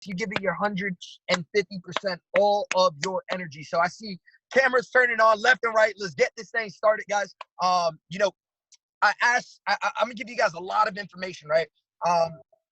you give it your 150%, all of your energy. So I see cameras turning on left and right. Let's get this thing started, guys. I'm gonna give you guys a lot of information, right?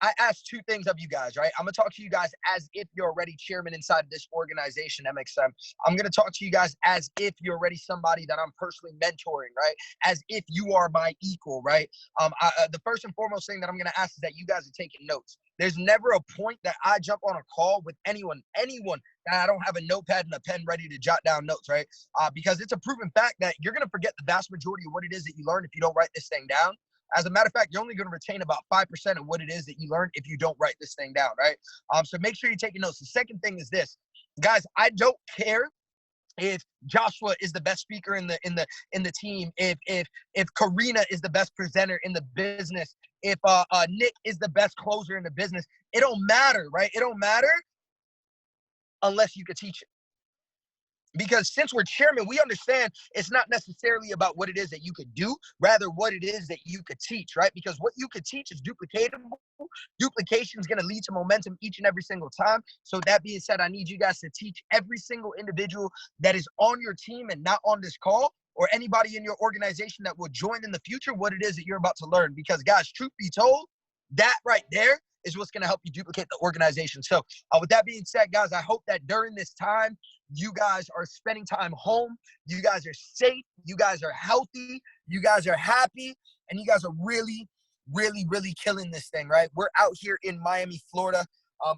I asked two things of you guys, right? I'm gonna talk to you guys as if you're already chairman inside of this organization, MxM. I'm gonna talk to you guys as if you're already somebody that I'm personally mentoring, right? As if you are my equal, right? The first and foremost thing that I'm gonna ask is that you guys are taking notes. There's never a point that I jump on a call with anyone that I don't have a notepad and a pen ready to jot down notes, right? Because it's a proven fact that you're gonna forget the vast majority of what it is that you learn if you don't write this thing down. As a matter of fact, you're only going to retain about 5% of what it is that you learn if you don't write this thing down, right? So make sure you're taking notes. The second thing is this, guys. I don't care if Joshua is the best speaker in the team, if Karina is the best presenter in the business, if Nick is the best closer in the business. It don't matter, right? It don't matter unless you could teach it. Because since we're chairman, we understand it's not necessarily about what it is that you could do, rather what it is that you could teach, right? Because what you could teach is duplicatable. Duplication is going to lead to momentum each and every single time. So that being said, I need you guys to teach every single individual that is on your team and not on this call, or anybody in your organization that will join in the future, what it is that you're about to learn. Because guys, truth be told, that right there is what's going to help you duplicate the organization. So with that being said, guys, I hope that during this time, you guys are spending time home. You guys are safe. You guys are healthy. You guys are happy. And you guys are really, really, really killing this thing, right? We're out here in Miami, Florida.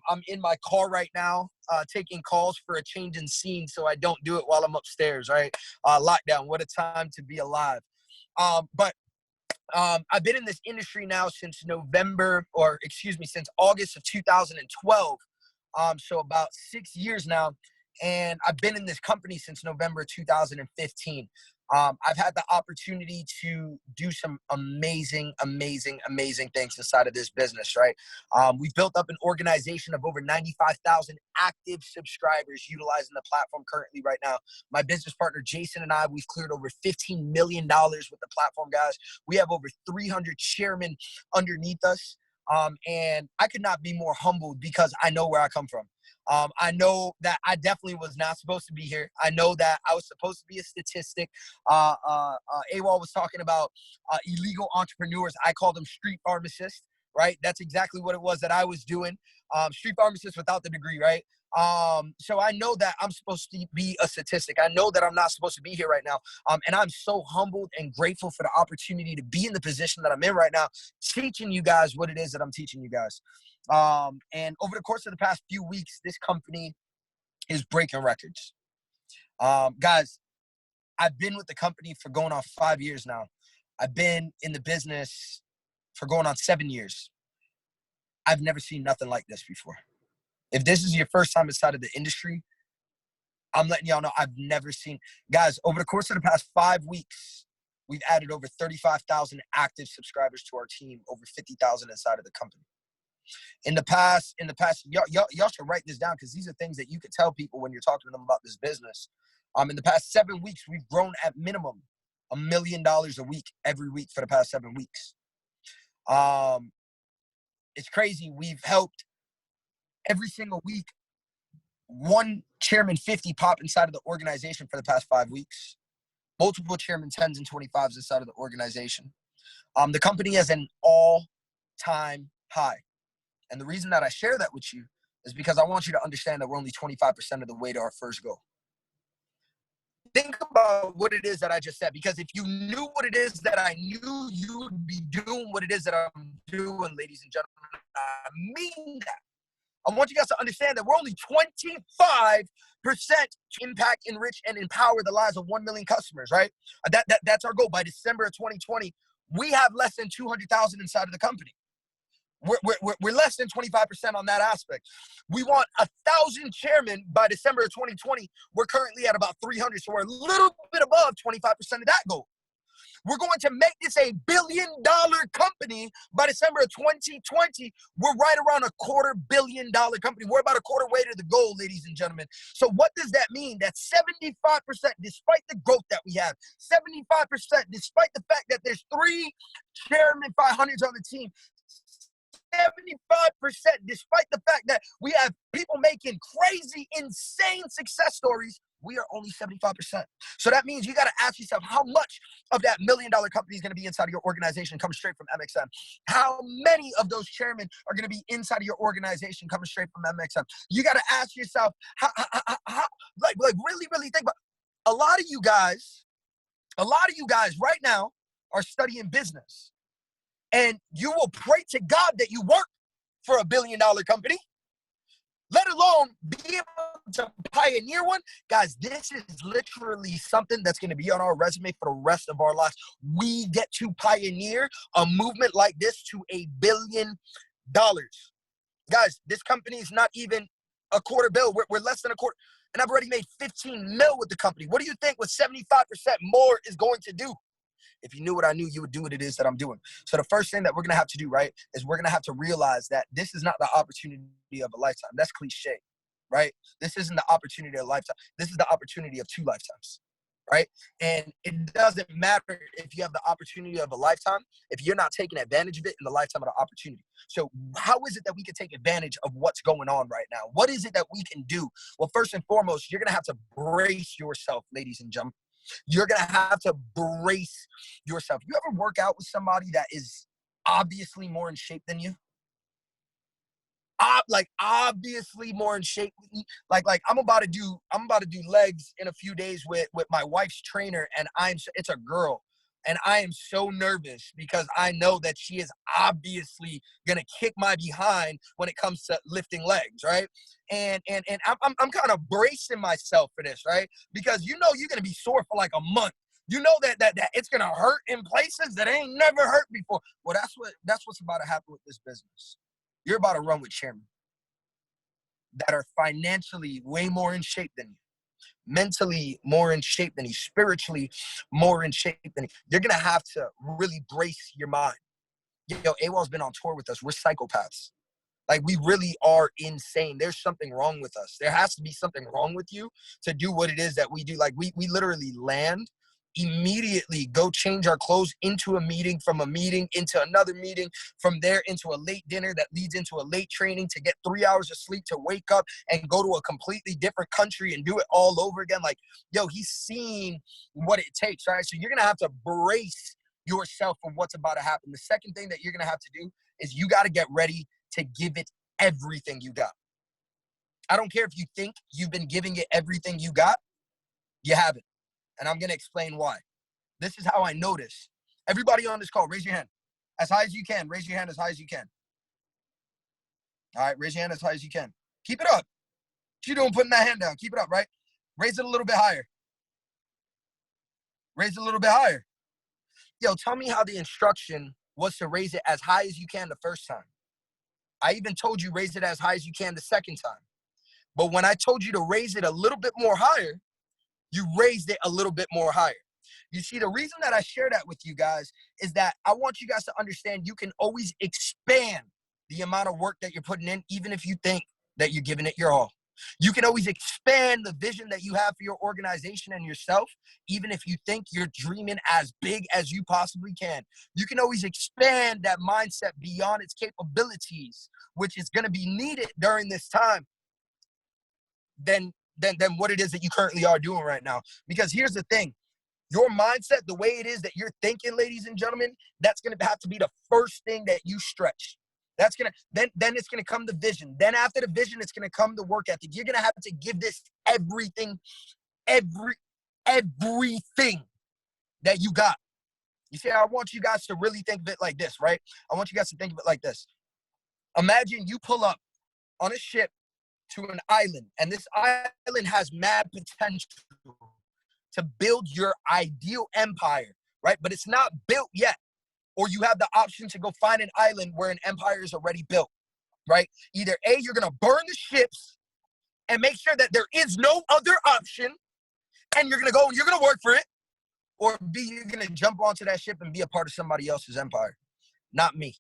I'm in my car right now, taking calls for a change in scene so I don't do it while I'm upstairs, right? Lockdown, what a time to be alive. But I've been in this industry now since since August of 2012. So about 6 years now. And I've been in this company since November 2015. I've had the opportunity to do some amazing, amazing, amazing things inside of this business, right? We've built up an organization of over 95,000 active subscribers utilizing the platform currently right now. My business partner, Jason, and I, we've cleared over $15 million with the platform, guys. We have over 300 chairmen underneath us. And I could not be more humbled because I know where I come from. I know that I definitely was not supposed to be here. I know that I was supposed to be a statistic. AWOL was talking about illegal entrepreneurs. I call them street pharmacists, right? That's exactly what it was that I was doing. Street pharmacists without the degree, right? So I know that I'm supposed to be a statistic. I know that I'm not supposed to be here right now. And I'm so humbled and grateful for the opportunity to be in the position that I'm in right now, teaching you guys what it is that I'm teaching you guys. And over the course of the past few weeks, this company is breaking records. Guys, I've been with the company for going on 5 years now. I've been in the business for going on 7 years. I've never seen nothing like this before. If this is your first time inside of the industry, I'm letting y'all know I've never seen. Guys, over the course of the past 5 weeks, we've added over 35,000 active subscribers to our team, over 50,000 inside of the company. In the past, y'all should write this down because these are things that you could tell people when you're talking to them about this business. In the past 7 weeks, we've grown at minimum $1 million a week, every week for the past 7 weeks. It's crazy. We've helped every single week, one chairman 50 pop inside of the organization for the past 5 weeks. Multiple chairman 10s and 25s inside of the organization. The company is an all-time high. And the reason that I share that with you is because I want you to understand that we're only 25% of the way to our first goal. Think about what it is that I just said, because if you knew what it is that I knew, you would be doing what it is that I'm doing, ladies and gentlemen. I mean that. I want you guys to understand that we're only 25% to impact, enrich, and empower the lives of 1 million customers, right? That's our goal. By December of 2020, we have less than 200,000 inside of the company. We're less than 25% on that aspect. We want 1,000 chairmen by December of 2020. We're currently at about 300, so we're a little bit above 25% of that goal. We're going to make this a $1 billion company by December of 2020. We're right around a $250 million company. We're about a quarter way to the goal, ladies and gentlemen. So what does that mean? That 75%, despite the growth that we have, 75%, despite the fact that there's 3 chairman 500s on the team, despite the fact that we have people making crazy, insane success stories, we are only 75%. So that means you got to ask yourself how much of that $1 million company is going to be inside of your organization coming straight from MxM. How many of those chairmen are going to be inside of your organization coming straight from MxM? You got to ask yourself, like really, really think about a lot of you guys right now are studying business. And you will pray to God that you work for a $1 billion company, let alone be able to pioneer one. Guys, this is literally something that's going to be on our resume for the rest of our lives. We get to pioneer a movement like this to $1 billion. Guys, this company is not even a quarter bill. We're less than a quarter. And I've already made 15 mil with the company. What do you think what 75% more is going to do? If you knew what I knew, you would do what it is that I'm doing. So the first thing that we're going to have to do, right, is we're going to have to realize that this is not the opportunity of a lifetime. That's cliche, right? This isn't the opportunity of a lifetime. This is the opportunity of 2 lifetimes, right? And it doesn't matter if you have the opportunity of a lifetime, if you're not taking advantage of it in the lifetime of the opportunity. So how is it that we can take advantage of what's going on right now? What is it that we can do? Well, first and foremost, you're going to have to brace yourself, ladies and gentlemen. You're going to have to brace yourself. You ever work out with somebody that is obviously more in shape than you? Like obviously more in shape. Like I'm about to do legs in a few days with my wife's trainer, and it's a girl. And I am so nervous because I know that she is obviously gonna kick my behind when it comes to lifting legs, right? And I'm kind of bracing myself for this, right? Because you know you're gonna be sore for like a month. You know that it's gonna hurt in places that ain't never hurt before. Well, that's what's about to happen with this business. You're about to run with chairmen that are financially way more in shape than you, mentally more in shape than you, spiritually more in shape than you. You're going to have to really brace your mind. Yo, AWOL's been on tour with us. We're psychopaths. Like, we really are insane. There's something wrong with us. There has to be something wrong with you to do what it is that we do. Like, we literally land, immediately go change our clothes into a meeting, from a meeting into another meeting, from there into a late dinner that leads into a late training to get 3 hours of sleep to wake up and go to a completely different country and do it all over again. Like, yo, he's seen what it takes, right? So you're going to have to brace yourself for what's about to happen. The second thing that you're going to have to do is you got to get ready to give it everything you got. I don't care if you think you've been giving it everything you got, you haven't. And I'm going to explain why. This is how I notice. Everybody on this call, raise your hand. As high as you can. Raise your hand as high as you can. All right, raise your hand as high as you can. Keep it up. What you doing putting that hand down? Keep it up, right? Raise it a little bit higher. Raise it a little bit higher. Yo, tell me how the instruction was to raise it as high as you can the first time. I even told you raise it as high as you can the second time. But when I told you to raise it a little bit more higher, you raised it a little bit more higher. You see, the reason that I share that with you guys is that I want you guys to understand you can always expand the amount of work that you're putting in, even if you think that you're giving it your all. You can always expand the vision that you have for your organization and yourself, even if you think you're dreaming as big as you possibly can. You can always expand that mindset beyond its capabilities, which is going to be needed during this time, than what it is that you currently are doing right now. Because here's the thing, your mindset, the way it is that you're thinking, ladies and gentlemen, that's going to have to be the first thing that you stretch. That's going to, then it's going to come the vision. Then after the vision, it's going to come the work ethic. You're going to have to give this everything that you got. You see, I want you guys to really think of it like this, right? I want you guys to think of it like this. Imagine you pull up on a ship to an island, and this island has mad potential to build your ideal empire, right? But it's not built yet. Or you have the option to go find an island where an empire is already built, right? Either A, you're going to burn the ships and make sure that there is no other option, and you're going to go and you're going to work for it, or B, you're going to jump onto that ship and be a part of somebody else's empire. Not me.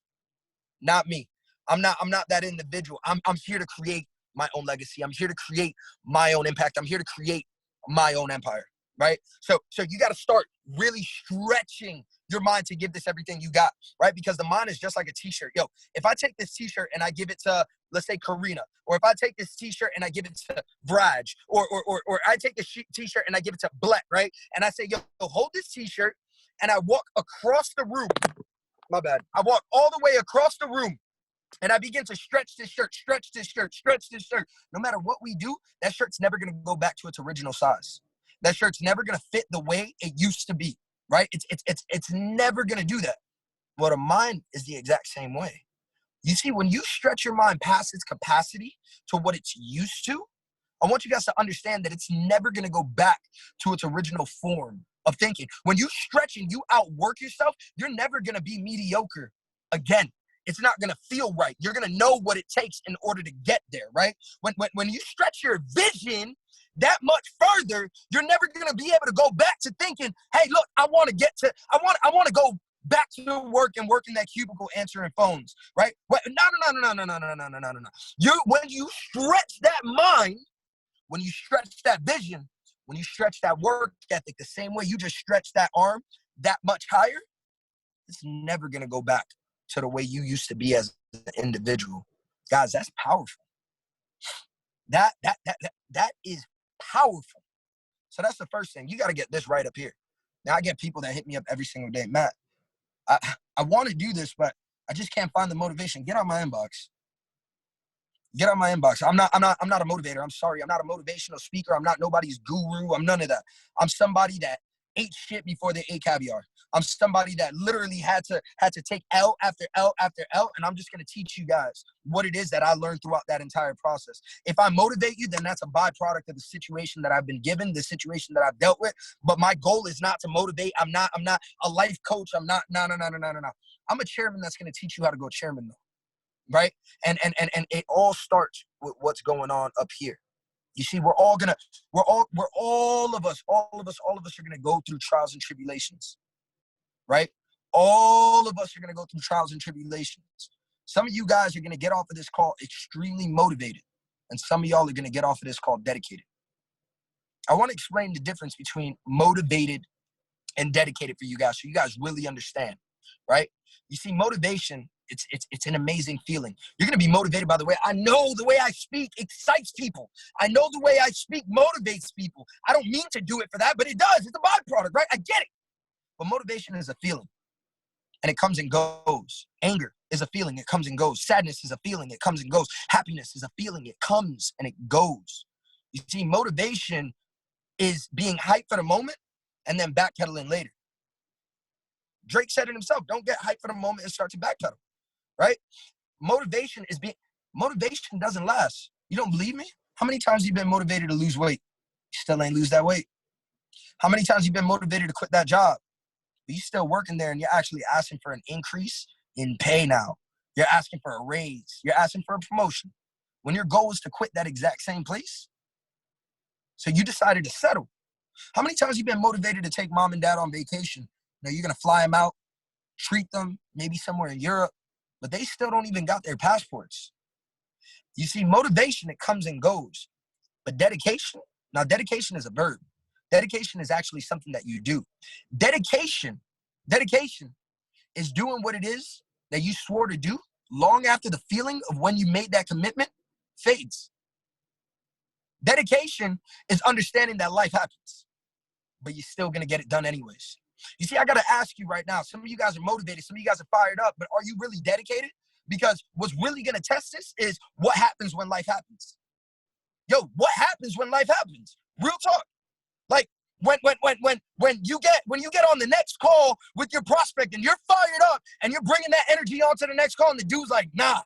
Not me. I'm not that individual. I'm here to create my own legacy. I'm here to create my own impact. I'm here to create my own empire. right? So you got to start really stretching your mind to give this everything you got, right? Because the mind is just like a t-shirt. Yo, if I take this t-shirt and I give it to, let's say, Karina, or if I take this t-shirt and I give it to Braj, or I take this t-shirt and I give it to Black, right? And I say, yo, hold this t-shirt, and I walk across the room. My bad. I walk all the way across the room, and I begin to stretch this shirt, stretch this shirt, stretch this shirt. No matter what we do, that shirt's never going to go back to its original size. That shirt's never going to fit the way it used to be, right? It's never going to do that. Well, the mind is the exact same way. You see, when you stretch your mind past its capacity to what it's used to, I want you guys to understand that it's never going to go back to its original form of thinking. When you stretch and you outwork yourself, you're never going to be mediocre again. It's not going to feel right. You're going to know what it takes in order to get there, right? When you stretch your vision that much further, you're never going to be able to go back to thinking, hey, look, I want to go back to work and work in that cubicle answering phones, right? No. When you stretch that mind, when you stretch that vision, when you stretch that work ethic, the same way you just stretch that arm that much higher, it's never going to go back to the way you used to be as an individual. Guys, that's powerful. That is powerful. So that's the first thing. You got to get this right up here. Now, I get people that hit me up every single day. Matt, I want to do this, but I just can't find the motivation. Get on my inbox. Get on my inbox. I'm not a motivator. I'm sorry. I'm not a motivational speaker. I'm not nobody's guru. I'm none of that. I'm somebody that ate shit before they ate caviar. I'm somebody that literally had to take L after L after L, and I'm just going to teach you guys what it is that I learned throughout that entire process. If I motivate you, then that's a byproduct of the situation that I've been given, the situation that I've dealt with. But my goal is not to motivate. I'm not a life coach. I'm not. No. I'm a chairman that's going to teach you how to go chairman, though, right? And it all starts with what's going on up here. You see, all of us are gonna go through trials and tribulations, right? All of us are gonna go through trials and tribulations. Some of you guys are gonna get off of this call extremely motivated, and some of y'all are gonna get off of this call dedicated. I want to explain the difference between motivated and dedicated for you guys, so you guys really understand, right? You see, motivation, it's an amazing feeling. You're going to be motivated by the way I know the way I speak excites people. I know the way I speak motivates people. I don't mean to do it for that, but it does. It's a byproduct, right? I get it. But motivation is a feeling, and it comes and goes. Anger is a feeling. It comes and goes. Sadness is a feeling. It comes and goes. Happiness is a feeling. It comes and it goes. You see, motivation is being hyped for the moment and then backpedaling later. Drake said it himself. Don't get hyped for the moment and start to backpedal. Right? Motivation doesn't last. You don't believe me? How many times have you been motivated to lose weight? You still ain't lose that weight. How many times have you been motivated to quit that job? But you still working there and you're actually asking for an increase in pay now. You're asking for a raise. You're asking for a promotion. When your goal is to quit that exact same place. So you decided to settle. How many times have you been motivated to take mom and dad on vacation? Now you're going to fly them out, treat them, maybe somewhere in Europe, but they still don't even got their passports. You see, motivation, it comes and goes. But dedication is a verb. Dedication is actually something that you do. Dedication is doing what it is that you swore to do long after the feeling of when you made that commitment fades. Dedication is understanding that life happens, but you're still going to get it done anyways. You see, I got to ask you right now, some of you guys are motivated, some of you guys are fired up, but are you really dedicated? Because what's really going to test this is what happens when life happens. Yo, what happens when life happens? Real talk. Like when you get on the next call with your prospect and you're fired up and you're bringing that energy onto the next call and the dude's like, nah,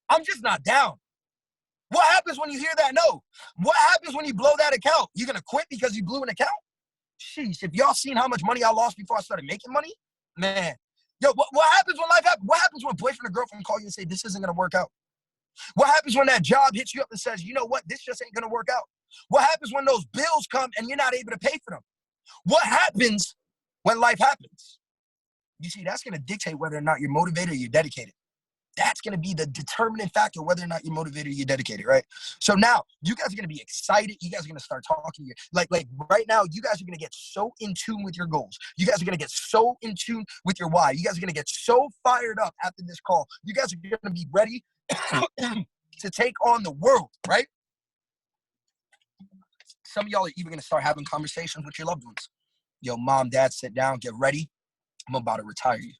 I'm just not down. What happens when you hear that no? What happens when you blow that account? You're going to quit because you blew an account? Sheesh, if y'all seen how much money I lost before I started making money, man. Yo, what happens when life happens? What happens when a boyfriend or girlfriend call you and say, this isn't going to work out? What happens when that job hits you up and says, you know what, this just ain't going to work out? What happens when those bills come and you're not able to pay for them? What happens when life happens? You see, that's going to dictate whether or not you're motivated or you're dedicated. That's going to be the determining factor whether or not you're motivated or you're dedicated, right? So now you guys are going to be excited. You guys are going to start talking. Like right now, you guys are going to get so in tune with your goals. You guys are going to get so in tune with your why. You guys are going to get so fired up after this call. You guys are going to be ready to take on the world, right? Some of y'all are even going to start having conversations with your loved ones. Yo, mom, dad, sit down, get ready. I'm about to retire you.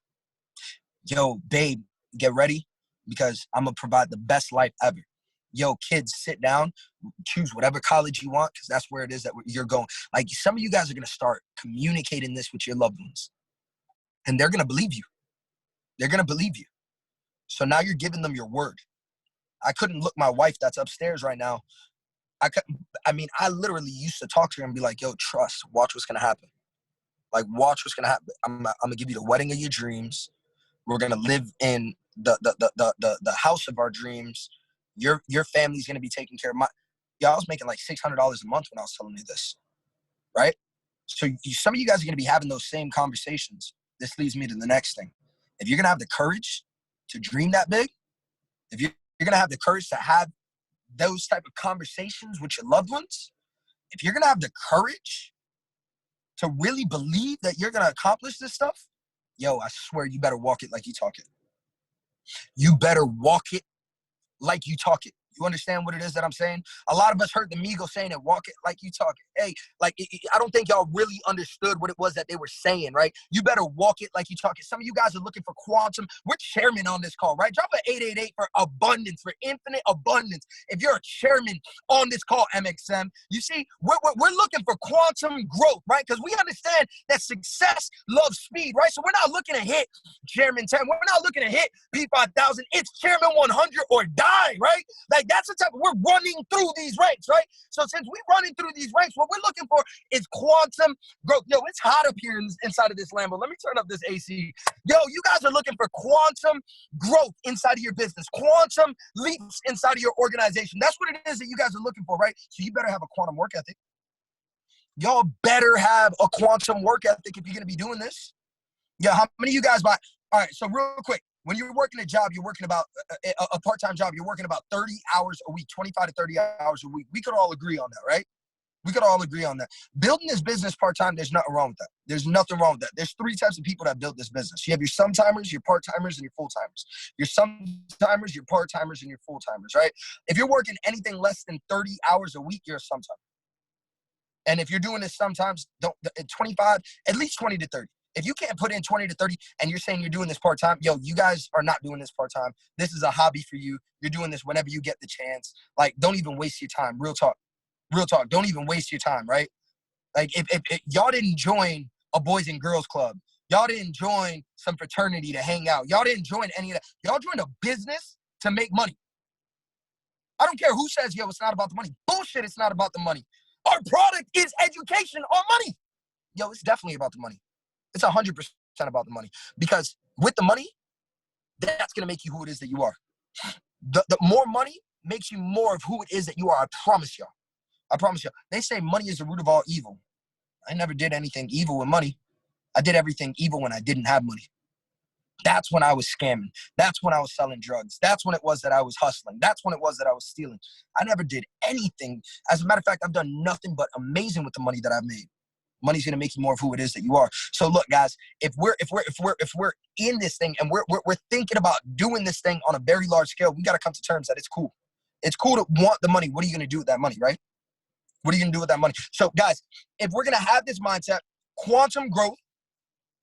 Yo, babe, get ready because I'm going to provide the best life ever. Yo, kids, sit down, choose whatever college you want because that's where it is that you're going. Like, some of you guys are going to start communicating this with your loved ones, and they're going to believe you. They're going to believe you. So now you're giving them your word. I couldn't look my wife that's upstairs right now. I literally used to talk to her and be like, yo, trust, watch what's going to happen. Like, watch what's going to happen. I'm going to give you the wedding of your dreams. We're going to live in the house of our dreams. Your family's going to be taken care of. I was making like $600 a month when I was telling you this, right? So some of you guys are going to be having those same conversations. This leads me to the next thing. If you're going to have the courage to dream that big, if you're going to have the courage to have those type of conversations with your loved ones, if you're going to have the courage to really believe that you're going to accomplish this stuff, yo, I swear you better walk it like you talk it. You better walk it like you talk it. You understand what it is that I'm saying? A lot of us heard the Migos saying it, walk it like you talk it. Hey, I don't think y'all really understood what it was that they were saying, right? You better walk it like you talk it. Some of you guys are looking for quantum. We're chairman on this call, right? Drop an 888 for abundance, for infinite abundance. If you're a chairman on this call, MxM, you see, we're looking for quantum growth, right? Because we understand that success loves speed, right? So we're not looking to hit Chairman 10. We're not looking to hit P5000. It's Chairman 100 or die, right? Like, that's the type of, we're running through these ranks, right? So since we're running through these ranks, what we're looking for is quantum growth. Yo, it's hot up here inside of this Lambo. Let me turn up this AC. Yo, you guys are looking for quantum growth inside of your business, quantum leaps inside of your organization. That's what it is that you guys are looking for, right? So you better have a quantum work ethic. Y'all better have a quantum work ethic if you're going to be doing this. Yeah, how many of you guys buy? All right, so real quick. When you're working a job, you're working about a part-time job, you're working about 30 hours a week, 25 to 30 hours a week. We could all agree on that, right? We could all agree on that. Building this business part-time, there's nothing wrong with that. There's nothing wrong with that. There's three types of people that build this business. You have your sometimers, your part-timers, and your full-timers. Your sometimers, your part-timers, and your full-timers, right? If you're working anything less than 30 hours a week, you're a sometimer. And if you're doing this sometimes, 25, at least 20 to 30. If you can't put in 20 to 30 and you're saying you're doing this part-time, yo, you guys are not doing this part-time. This is a hobby for you. You're doing this whenever you get the chance. Like, don't even waste your time. Real talk. Real talk. Don't even waste your time, right? Like, if y'all didn't join a Boys and Girls Club, y'all didn't join some fraternity to hang out, y'all didn't join any of that. Y'all joined a business to make money. I don't care who says, yo, it's not about the money. Bullshit, it's not about the money. Our product is education on money. Yo, it's definitely about the money. It's 100% about the money, because with the money, that's going to make you who it is that you are. The more money makes you more of who it is that you are. I promise y'all. I promise y'all. They say money is the root of all evil. I never did anything evil with money. I did everything evil when I didn't have money. That's when I was scamming. That's when I was selling drugs. That's when it was that I was hustling. That's when it was that I was stealing. I never did anything. As a matter of fact, I've done nothing but amazing with the money that I've made. Money's gonna make you more of who it is that you are. So look, guys, if we're in this thing and we're thinking about doing this thing on a very large scale, we gotta come to terms that it's cool. It's cool to want the money. What are you gonna do with that money, right? What are you gonna do with that money? So guys, if we're gonna have this mindset, quantum growth,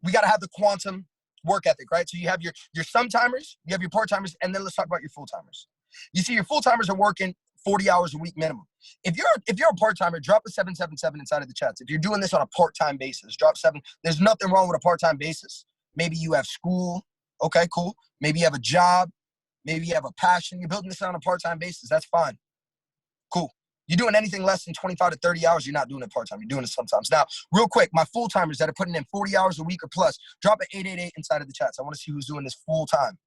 we gotta have the quantum work ethic, right? So you have your sometimers, you have your part-timers, and then let's talk about your full-timers. You see, your full-timers are working 40 hours a week minimum. If you're a part-timer, drop a 777 inside of the chats. If you're doing this on a part-time basis, drop 7. There's nothing wrong with a part-time basis. Maybe you have school. Okay, cool. Maybe you have a job. Maybe you have a passion. You're building this on a part-time basis. That's fine. Cool. You're doing anything less than 25 to 30 hours, you're not doing it part-time. You're doing it sometimes. Now, real quick, my full-timers that are putting in 40 hours a week or plus, drop an 888 inside of the chats. I want to see who's doing this full-time.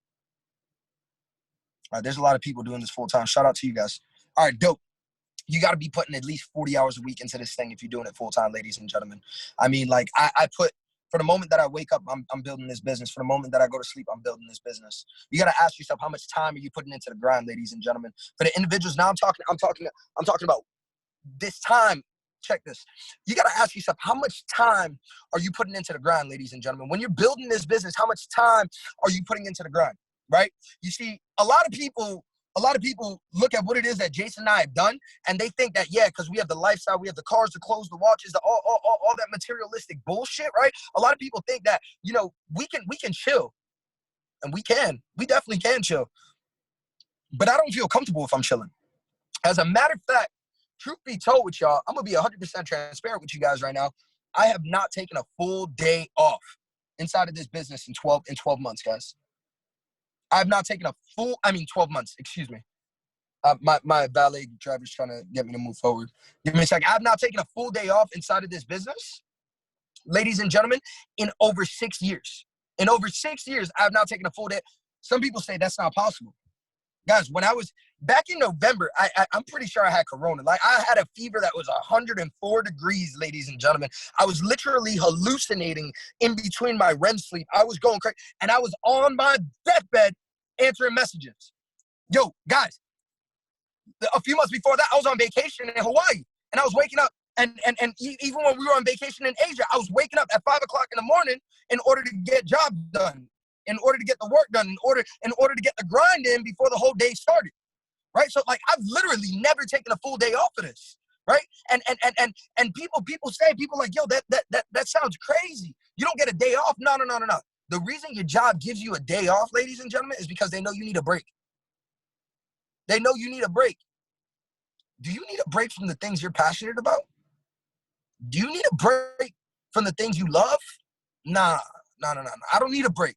All right, there's a lot of people doing this full-time. Shout out to you guys. All right, dope. You got to be putting at least 40 hours a week into this thing if you're doing it full-time, ladies and gentlemen. I mean, like, I put For the moment that I wake up, I'm building this business. For the moment that I go to sleep, I'm building this business. You got to ask yourself, how much time are you putting into the grind, ladies and gentlemen? For the individuals, now I'm talking about this time. Check this. You got to ask yourself, how much time are you putting into the grind, ladies and gentlemen? When you're building this business, how much time are you putting into the grind, right? You see, a lot of people look at what it is that Jason and I have done, and they think that, yeah, because we have the lifestyle, we have the cars, the clothes, the watches, all that materialistic bullshit, right? A lot of people think that, we can chill, and we definitely can chill, but I don't feel comfortable if I'm chilling. As a matter of fact, truth be told with y'all, I'm going to be 100% transparent with you guys right now. I have not taken a full day off inside of this business in 12 months, guys. I have not taken 12 months, excuse me. My valet driver's trying to get me to move forward. Give me a second. I have not taken a full day off inside of this business, ladies and gentlemen, in over 6 years. In over 6 years, I have not taken a full day. Some people say that's not possible. Guys, when I was back in November, I'm pretty sure I had corona. Like, I had a fever that was 104 degrees, ladies and gentlemen. I was literally hallucinating in between my REM sleep. I was going crazy, and I was on my deathbed answering messages. Yo, guys, a few months before that, I was on vacation in Hawaii, and I was waking up, and even when we were on vacation in Asia, I was waking up at 5 o'clock in the morning in order to get jobs done, in order to get the work done, in order to get the grind in before the whole day started, right? So, like, I've literally never taken a full day off of this, right? And people say, like, yo, that sounds crazy. You don't get a day off. No. The reason your job gives you a day off, ladies and gentlemen, is because they know you need a break. They know you need a break. Do you need a break from the things you're passionate about? Do you need a break from the things you love? Nah. I don't need a break.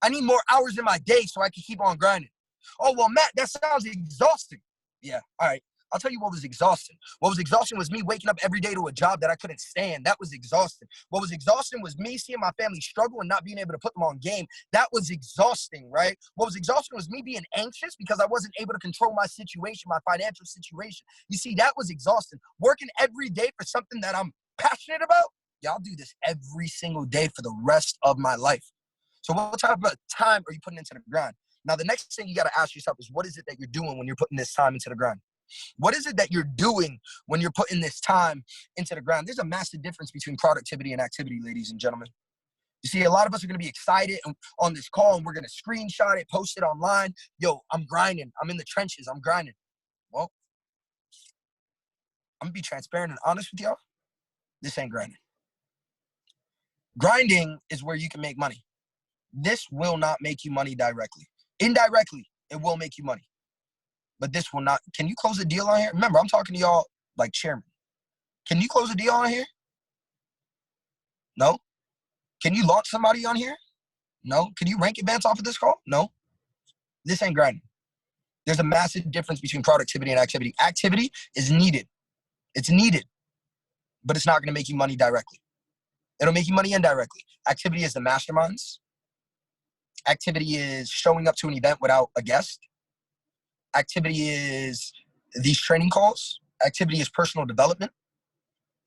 I need more hours in my day so I can keep on grinding. Oh, well, Matt, that sounds exhausting. Yeah, all right. I'll tell you what was exhausting. What was exhausting was me waking up every day to a job that I couldn't stand. That was exhausting. What was exhausting was me seeing my family struggle and not being able to put them on game. That was exhausting, right? What was exhausting was me being anxious because I wasn't able to control my situation, my financial situation. You see, that was exhausting. Working every day for something that I'm passionate about, I'll do this every single day for the rest of my life. So what type of time are you putting into the grind? Now, the next thing you got to ask yourself is, what is it that you're doing when you're putting this time into the grind? What is it that you're doing when you're putting this time into the grind? There's a massive difference between productivity and activity, ladies and gentlemen. You see, a lot of us are going to be excited on this call, and we're going to screenshot it, post it online. Yo, I'm grinding. I'm in the trenches. I'm grinding. Well, I'm going to be transparent and honest with y'all. This ain't grinding. Grinding is where you can make money. This will not make you money directly. Indirectly, it will make you money. But this will not. Can you close a deal on here? Remember, I'm talking to y'all like chairman. Can you close a deal on here? No. Can you launch somebody on here? No. Can you rank advance off of this call? No. This ain't grinding. There's a massive difference between productivity and activity. Activity is needed. It's needed. But it's not going to make you money directly. It'll make you money indirectly. Activity is the masterminds. Activity is showing up to an event without a guest. Activity is these training calls. Activity is personal development.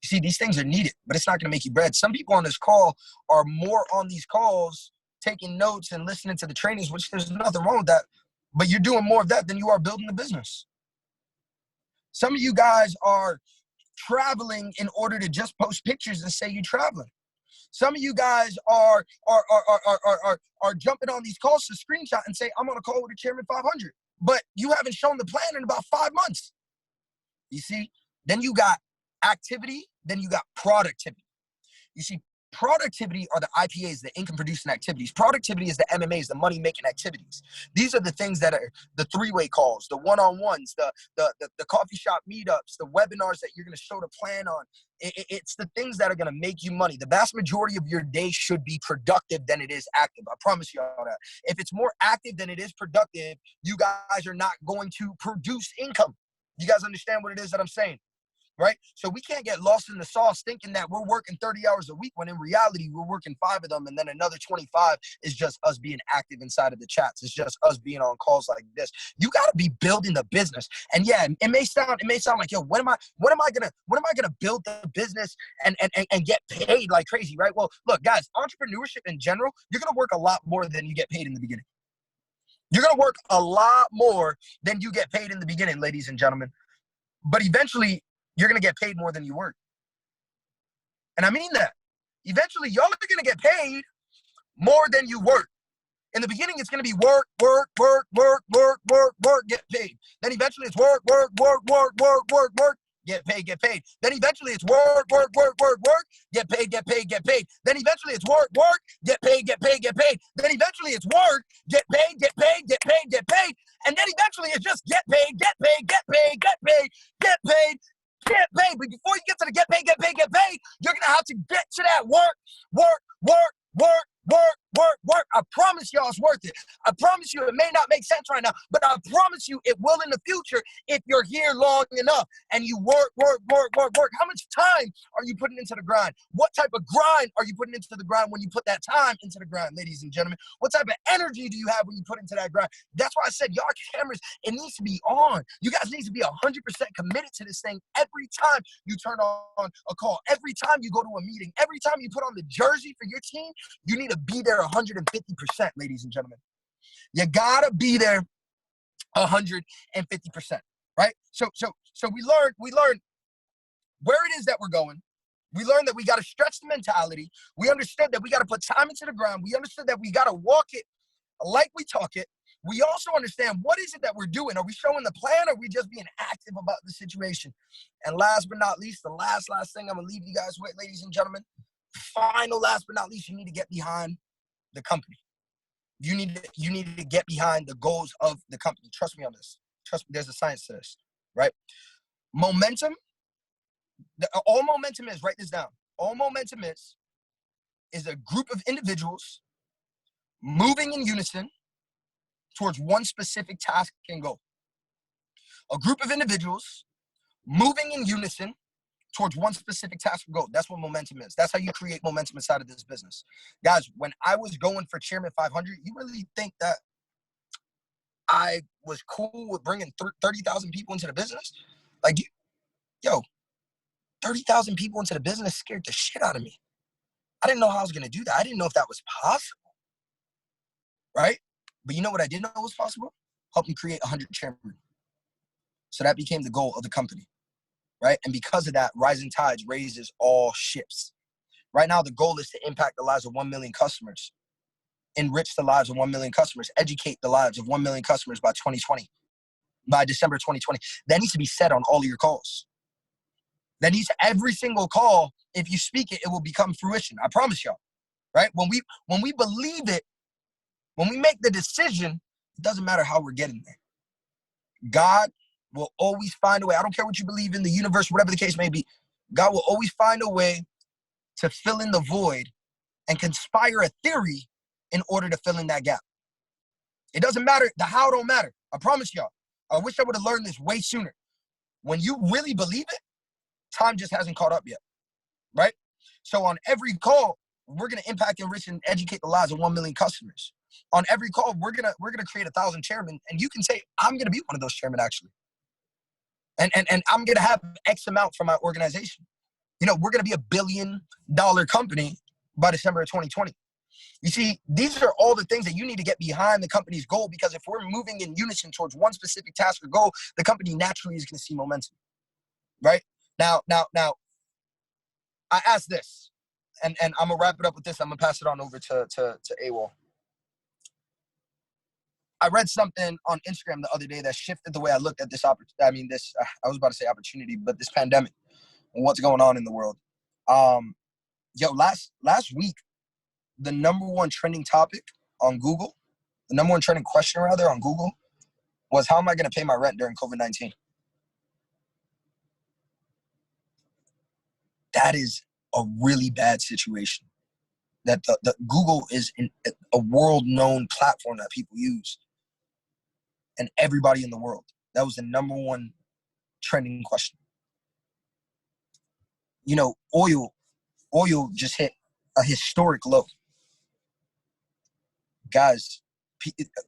You see, these things are needed, but it's not going to make you bread. Some people on this call are more on these calls taking notes and listening to the trainings, which there's nothing wrong with that, but you're doing more of that than you are building the business. Some of you guys are traveling in order to just post pictures and say you're traveling. Some of you guys are jumping on these calls to screenshot and say, I'm on a call with the Chairman 500. But you haven't shown the plan in about 5 months. You see? Then you got activity, then you got productivity. You see, productivity are the IPAs, the income-producing activities. Productivity is the MMAs, the money-making activities. These are the things that are the three-way calls, the one-on-ones, the coffee shop meetups, the webinars that you're going to show the plan on. It's the things that are going to make you money. The vast majority of your day should be productive than it is active. I promise you all that. If it's more active than it is productive, you guys are not going to produce income. You guys understand what it is that I'm saying? right? So we can't get lost in the sauce thinking that we're working 30 hours a week when in reality we're working 5 of them, and then another 25 is just us being active inside of the chats. It's just us being on calls like this. You got to be building the business. And yeah, it may sound like, yo, when am I gonna build the business and get paid like crazy, right? Well, look, guys, entrepreneurship in general, you're gonna work a lot more than you get paid in the beginning. You're gonna work a lot more than you get paid in the beginning, ladies and gentlemen. But eventually, you're going to get paid more than you work. And I mean that. Eventually, y'all are going to get paid more than you work. In the beginning, it's going to be work, get paid. Then eventually it's work, get paid. Then eventually it's work, get paid. Then eventually it's work, get paid. Then eventually it's work, get paid. And then eventually it's just get paid. But before you get to the get paid, you're going to have to get to that work. I promise y'all it's worth it. I promise you it may not make sense right now, but I promise you it will in the future if you're here long enough and you work. How much time are you putting into the grind? What type of grind are you putting into the grind when you put that time into the grind, ladies and gentlemen? What type of energy do you have when you put into that grind? That's why I said, y'all cameras, it needs to be on. You guys need to be 100% committed to this thing every time you turn on a call, every time you go to a meeting, every time you put on the jersey for your team. You need to be there 150%, ladies and gentlemen. You gotta be there 150%, right? So we learned where it is that we're going. We learned that we gotta stretch the mentality. We understood that we gotta put time into the ground. We understood that we gotta walk it like we talk it. We also understand what is it that we're doing. Are we showing the plan, or are we just being active about the situation? And last but not least, the last thing I'm gonna leave you guys with, ladies and gentlemen, final last but not least, you need to get behind the company. You need to get behind the goals of the company. Trust me on this. Trust me, there's a science to this, right? Momentum, all momentum is, write this down. All momentum is a group of individuals moving in unison towards one specific task and goal. A group of individuals moving in unison towards one specific task or goal. That's what momentum is. That's how you create momentum inside of this business. Guys, when I was going for Chairman 500, you really think that I was cool with bringing 30,000 people into the business? Like, 30,000 people into the business scared the shit out of me. I didn't know how I was going to do that. I didn't know if that was possible, right? But you know what I did know was possible? Help me create 100 chairmen. So that became the goal of the company. Right? And because of that, rising tides raises all ships. Right now, the goal is to impact the lives of 1 million customers, enrich the lives of 1 million customers, educate the lives of 1 million customers by December 2020. That needs to be said on all of your calls. That needs to, every single call, if you speak it, it will become fruition. I promise y'all, right? When we believe it, when we make the decision, it doesn't matter how we're getting there. God will always find a way. I don't care what you believe in, the universe, whatever the case may be. God will always find a way to fill in the void and conspire a theory in order to fill in that gap. It doesn't matter. The how don't matter. I promise y'all. I wish I would have learned this way sooner. When you really believe it, time just hasn't caught up yet, right? So on every call, we're going to impact, enrich, and educate the lives of 1 million customers. On every call, we're gonna create 1,000 chairmen, and you can say, I'm gonna be one of those chairmen actually. And I'm gonna have X amount from my organization. We're gonna be $1 billion company by December of 2020. You see, these are all the things that you need to get behind the company's goal, because if we're moving in unison towards one specific task or goal, the company naturally is gonna see momentum. Right? Now, I asked this, and I'm gonna wrap it up with this. I'm gonna pass it on over to AWOL. I read something on Instagram the other day that shifted the way I looked at this opportunity. I was about to say opportunity, but this pandemic and what's going on in the world. Last week, the number one trending topic on Google, the number one trending question rather on Google, was how am I going to pay my rent during COVID-19? That is a really bad situation. That the Google is a world-known platform that people use. And everybody in the world. That was the number one trending question. oil just hit a historic low. Guys,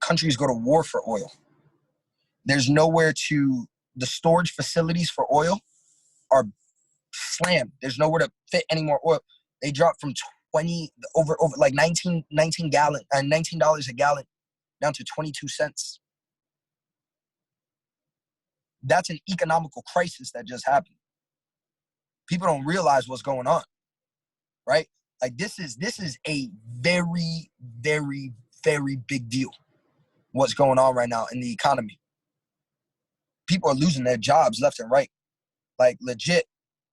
countries go to war for oil. There's nowhere to, the storage facilities for oil are slammed. There's nowhere to fit any more oil. They dropped from over like $19 a gallon down to 22 cents. That's an economical crisis that just happened. People don't realize what's going on, right? Like this is a very, very, very big deal. What's going on right now in the economy? People are losing their jobs left and right. Like legit,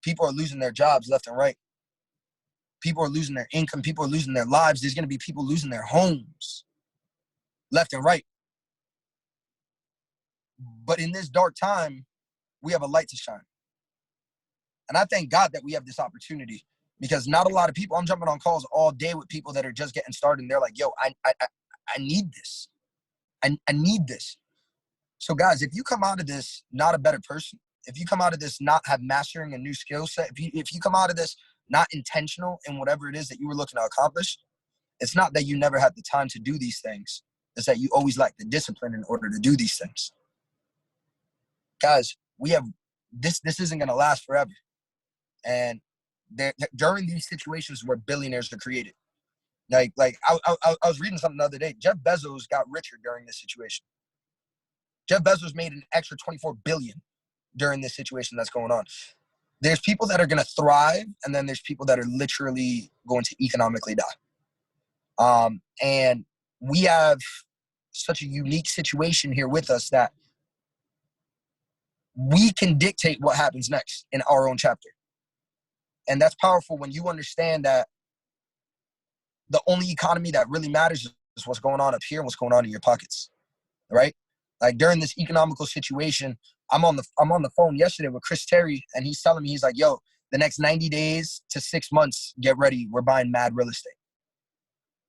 people are losing their jobs left and right. People are losing their income. People are losing their lives. There's going to be people losing their homes left and right. But in this dark time, we have a light to shine. And I thank God that we have this opportunity, because not a lot of people, I'm jumping on calls all day with people that are just getting started and they're like, yo, I need this. I need this. So guys, if you come out of this not a better person, if you come out of this not have mastering a new skill set, if you come out of this not intentional in whatever it is that you were looking to accomplish, it's not that you never had the time to do these things. It's that you always lack the discipline in order to do these things. Guys, we have this isn't going to last forever. And during these situations where billionaires are created, like I was reading something the other day. Jeff Bezos got richer during this situation. Jeff Bezos made an extra $24 billion during this situation that's going on. There's people that are going to thrive, and then there's people that are literally going to economically die. And we have such a unique situation here with us that we can dictate what happens next in our own chapter. And that's powerful when you understand that the only economy that really matters is what's going on up here and what's going on in your pockets, right? Like during this economical situation, I'm on the phone yesterday with Chris Terry, and he's telling me, he's like, yo, the next 90 days to 6 months, get ready. We're buying mad real estate.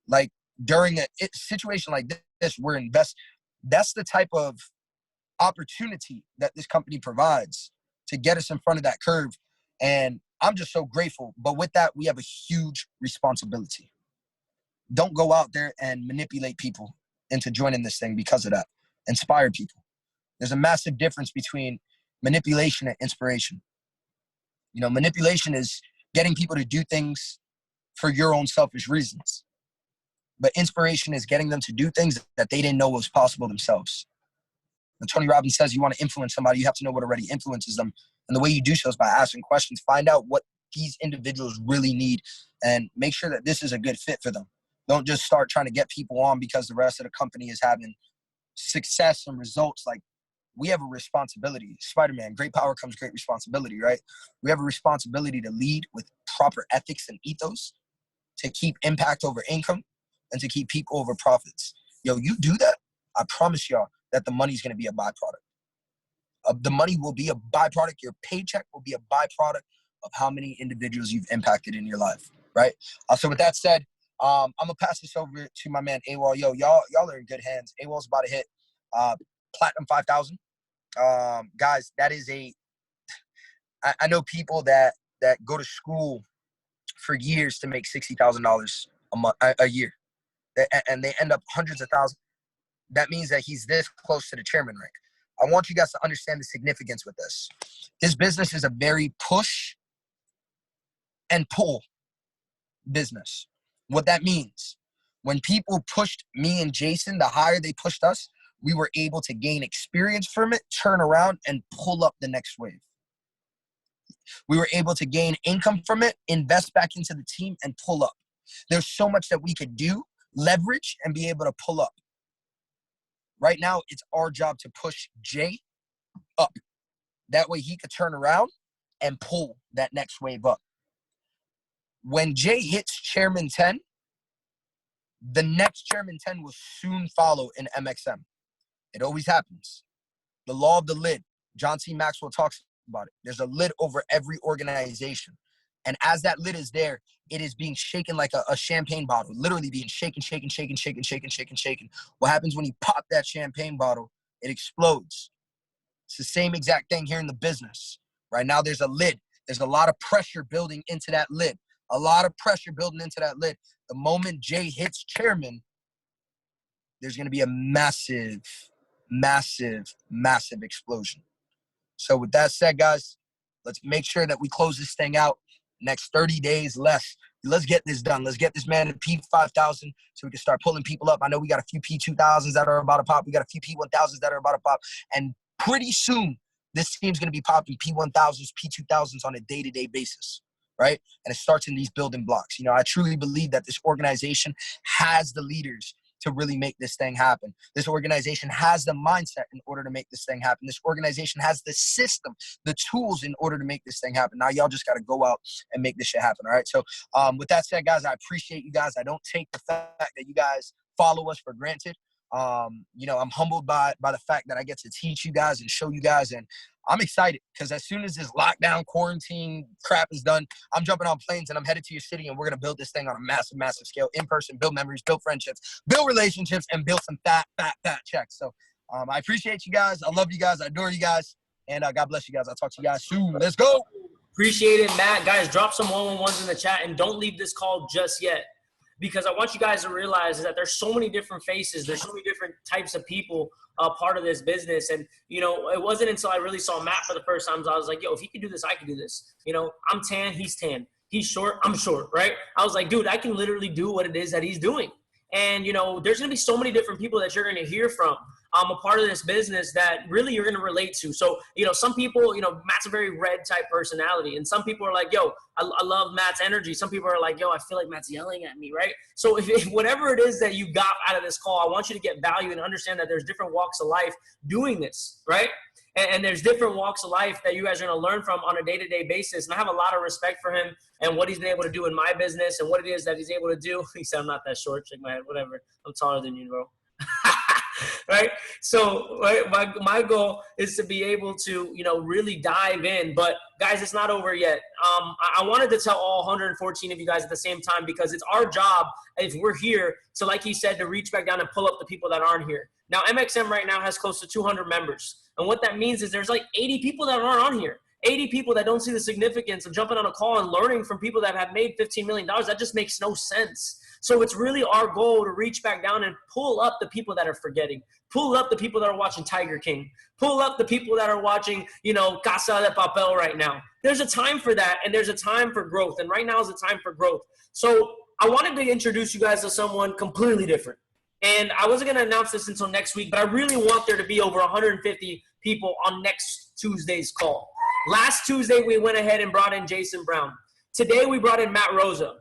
Like during a situation like this, we're invest. That's the type of opportunity that this company provides to get us in front of that curve. And I'm just so grateful. But with that, we have a huge responsibility. Don't go out there and manipulate people into joining this thing because of that. Inspire people. There's a massive difference between manipulation and inspiration. You know, manipulation is getting people to do things for your own selfish reasons. But inspiration is getting them to do things that they didn't know was possible themselves. When Tony Robbins says you want to influence somebody, you have to know what already influences them. And the way you do so is by asking questions. Find out what these individuals really need and make sure that this is a good fit for them. Don't just start trying to get people on because the rest of the company is having success and results. Like, we have a responsibility. Spider-Man, great power comes great responsibility, right? We have a responsibility to lead with proper ethics and ethos, to keep impact over income, and to keep people over profits. Yo, you do that, I promise y'all that the money's going to be a byproduct. The money will be a byproduct. Your paycheck will be a byproduct of how many individuals you've impacted in your life, right? So with that said, I'm going to pass this over to my man, AWOL. Yo, y'all are in good hands. AWOL's about to hit Platinum 5,000. Guys, that is I know people that go to school for years to make $60,000 a year, and they end up hundreds of thousands. That means that he's this close to the chairman rank. I want you guys to understand the significance with this. This business is a very push and pull business. What that means, when people pushed me and Jason, the higher they pushed us, we were able to gain experience from it, turn around, and pull up the next wave. We were able to gain income from it, invest back into the team, and pull up. There's so much that we could do, leverage, and be able to pull up. Right now, it's our job to push Jay up. That way he could turn around and pull that next wave up. When Jay hits Chairman 10, the next Chairman 10 will soon follow in MxM. It always happens. The law of the lid. John C. Maxwell talks about it. There's a lid over every organization. And as that lid is there, it is being shaken like a champagne bottle, literally being shaken. What happens when you pop that champagne bottle? It explodes. It's the same exact thing here in the business. Right now, there's a lid. There's a lot of pressure building into that lid. A lot of pressure building into that lid. The moment Jay hits chairman, there's going to be a massive, massive, massive explosion. So with that said, guys, let's make sure that we close this thing out. Next 30 days less. Let's get this done. Let's get this man to P5000 so we can start pulling people up. I know we got a few P2000s that are about to pop. We got a few P1000s that are about to pop. And pretty soon, this team's going to be popping P1000s, P2000s on a day-to-day basis, right? And it starts in these building blocks. You know, I truly believe that this organization has the leaders to really make this thing happen. This organization has the mindset in order to make this thing happen. This organization has the system, the tools in order to make this thing happen. Now, y'all just got to go out and make this shit happen, all right? So with that said, guys, I appreciate you guys. I don't take the fact that you guys follow us for granted. You know, I'm humbled by the fact that I get to teach you guys and show you guys, and I'm excited because as soon as this lockdown quarantine crap is done, I'm jumping on planes and I'm headed to your city, and we're going to build this thing on a massive, massive scale, in person, build memories, build friendships, build relationships, and build some fat checks. So I appreciate you guys. I love you guys. I adore you guys. And God bless you guys. I'll talk to you guys soon. Let's go. Appreciate it, Matt. Guys, drop some 1-on-1s in the chat and don't leave this call just yet, because I want you guys to realize is that there's so many different faces. There's so many different types of people part of this business. And, you know, it wasn't until I really saw Matt for the first time, I was like, yo, if he can do this, I can do this. You know, I'm tan, he's tan. He's short, I'm short, right? I was like, dude, I can literally do what it is that he's doing. And, you know, there's going to be so many different people that you're going to hear from a part of this business that really you're going to relate to. So, you know, some people, you know, Matt's a very red type personality. And some people are like, yo, I love Matt's energy. Some people are like, yo, I feel like Matt's yelling at me, right? So if whatever it is that you got out of this call, I want you to get value and understand that there's different walks of life doing this, right? And there's different walks of life that you guys are going to learn from on a day-to-day basis. And I have a lot of respect for him and what he's been able to do in my business and what it is that he's able to do. He said, I'm not that short. Shake my head, whatever. I'm taller than you, bro. Right? So right, my goal is to be able to, you know, really dive in. But guys, it's not over yet. I wanted to tell all 114 of you guys at the same time, because it's our job, if we're here, to, like he said, to reach back down and pull up the people that aren't here. Now, MxM right now has close to 200 members. And what that means is there's like 80 people that aren't on here. 80 people that don't see the significance of jumping on a call and learning from people that have made $15 million. That just makes no sense. So it's really our goal to reach back down and pull up the people that are forgetting. Pull up the people that are watching Tiger King. Pull up the people that are watching, you know, Casa de Papel right now. There's a time for that, and there's a time for growth. And right now is the time for growth. So I wanted to introduce you guys to someone completely different. And I wasn't going to announce this until next week, but I really want there to be over 150 people on next Tuesday's call. Last Tuesday, we went ahead and brought in Jason Brown. Today, we brought in Matt Rosa.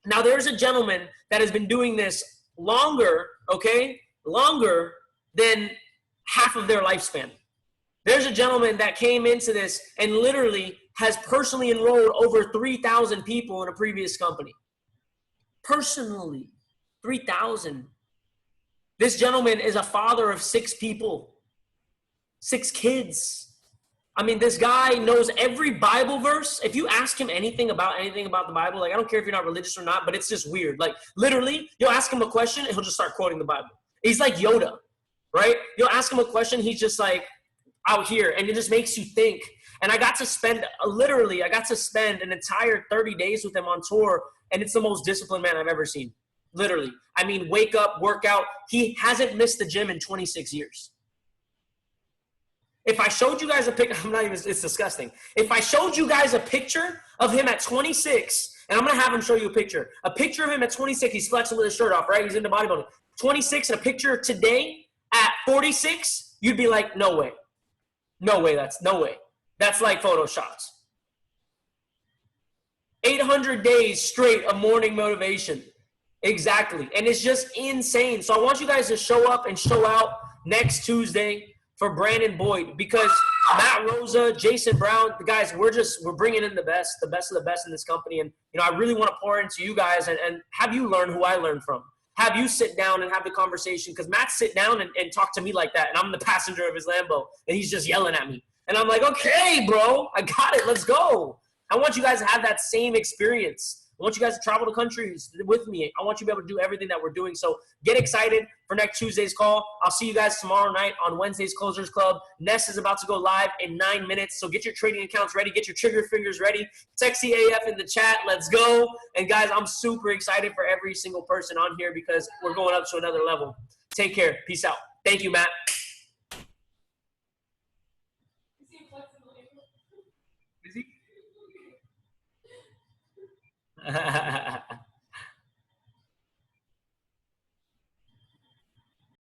Now, there's a gentleman that has been doing this longer, okay, longer than half of their lifespan. There's a gentleman that came into this and literally has personally enrolled over 3,000 people in a previous company. Personally, 3,000. This gentleman is a father of 6 people, 6 kids. I mean, this guy knows every Bible verse. If you ask him anything about the Bible, like, I don't care if you're not religious or not, but it's just weird. Like, literally, you'll ask him a question and he'll just start quoting the Bible. He's like Yoda, right? You'll ask him a question, he's just like out here, and it just makes you think. And I got to spend an entire 30 days with him on tour, and it's the most disciplined man I've ever seen. Literally. I mean, wake up, work out. He hasn't missed the gym in 26 years. If I showed you guys a picture, it's disgusting. If I showed you guys a picture of him at 26, and I'm going to have him show you a picture of him at 26, he's flexing with his shirt off, right? He's into bodybuilding. 26, and a picture today at 46, you'd be like, no way. No way, no way. That's like Photoshopped. 800 days straight of morning motivation. Exactly. And it's just insane. So I want you guys to show up and show out next Tuesday for Brandon Boyd, because Matt Rosa, Jason Brown, the guys, we're bringing in the best of the best in this company. And, you know, I really want to pour into you guys and have you learn who I learned from. Have you sit down and have the conversation, because Matt sit down and talk to me like that, and I'm the passenger of his Lambo, and he's just yelling at me. And I'm like, okay, bro, I got it. Let's go. I want you guys to have that same experience. I want you guys to travel the countries with me. I want you to be able to do everything that we're doing. So get excited for next Tuesday's call. I'll see you guys tomorrow night on Wednesday's Closers Club. Ness is about to go live in 9 minutes. So get your trading accounts ready. Get your trigger fingers ready. Sexy AF in the chat. Let's go. And guys, I'm super excited for every single person on here because we're going up to another level. Take care. Peace out. Thank you, Matt.